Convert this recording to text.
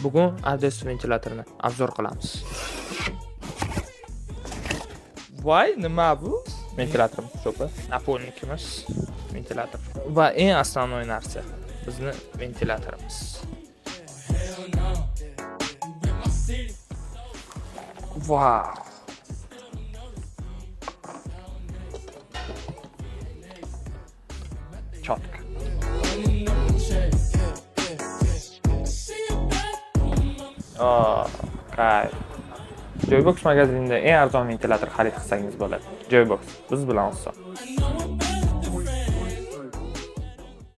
Bugun ADS ventilyatorni obzor qilamiz. Voy, nima bu? Ventilyator cho'pi. Napolnikimiz ventilyator. Va eng asosiy narsa bizni ventilyatorimiz. Wow. Четко. Kayf. Joybox magazinida eng arzon ventilyator xarid qilsangiz bo'ladi. Joybox biz bilan oson.